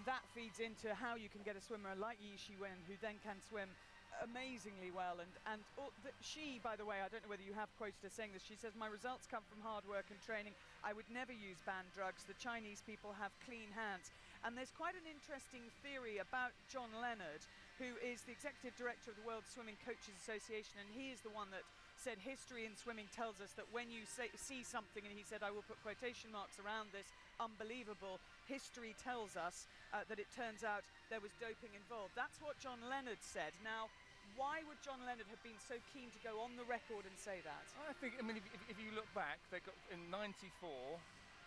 that feeds into how you can get a swimmer like Shiwen, who then can swim amazingly well. She, by the way, I don't know whether you have quoted her saying this, she says, "My results come from hard work and training. I would never use banned drugs. The Chinese people have clean hands." And there's quite an interesting theory about John Leonard, who is the executive director of the World Swimming Coaches Association, and he is the one that said history in swimming tells us that when you see something, and he said, I will put quotation marks around this, unbelievable, history tells us that it turns out there was doping involved. That's what John Leonard said. Now, why would John Leonard have been so keen to go on the record and say that? I mean, if you look back, they got in '94.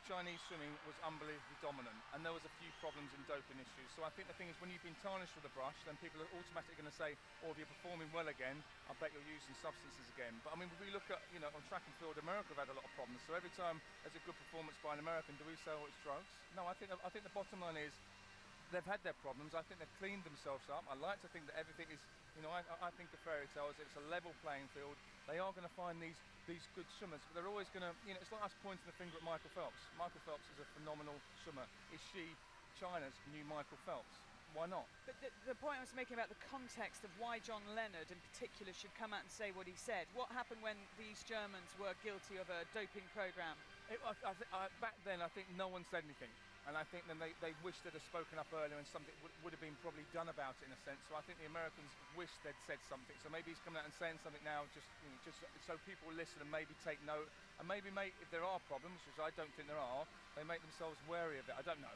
Chinese swimming was unbelievably dominant, and there was a few problems in doping issues. So I think the thing is, when you've been tarnished with a brush, then people are automatically going to say, "Oh, if you're performing well again, I bet you're using substances again." But I mean, if we look at, on track and field, America have had a lot of problems. So every time there's a good performance by an American, do we say, "Oh, it's drugs"? No, I think the bottom line is, they've had their problems. I think they've cleaned themselves up. I like to think that everything is, I think of fairy tales. It's a level playing field. They are going to find these good swimmers, but they're always going to, it's like us pointing the finger at Michael Phelps. Michael Phelps is a phenomenal swimmer. Is she China's new Michael Phelps? Why not? But the point I was making about the context of why John Leonard in particular should come out and say what he said. What happened when these Germans were guilty of a doping program? Back then, I think no one said anything. And I think then they wish they'd have spoken up earlier, and something would have been probably done about it in a sense. So I think the Americans wish they'd said something. So maybe he's coming out and saying something now, just so people listen and maybe take note. And maybe if there are problems, which I don't think there are, they make themselves wary of it. I don't know.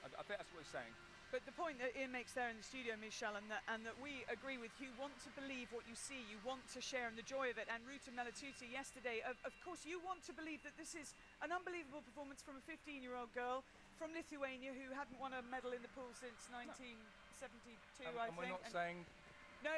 I think that's what he's saying. But the point that Ian makes there in the studio, Michelle, and that we agree with, you want to believe what you see, you want to share in the joy of it. And Ruta Melituti yesterday, of course, you want to believe that this is an unbelievable performance from a 15-year-old girl from Lithuania who hadn't won a medal in the pool since 1972, I think. And we're not saying... No,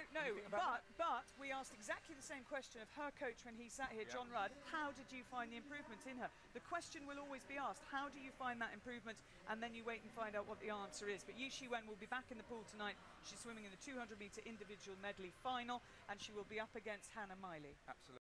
but we asked exactly the same question of her coach when he sat here, John Rudd. How did you find the improvements in her? The question will always be asked, how do you find that improvement? And then you wait and find out what the answer is. But Yu Shiwen will be back in the pool tonight. She's swimming in the 200-metre individual medley final, and she will be up against Hannah Miley. Absolutely.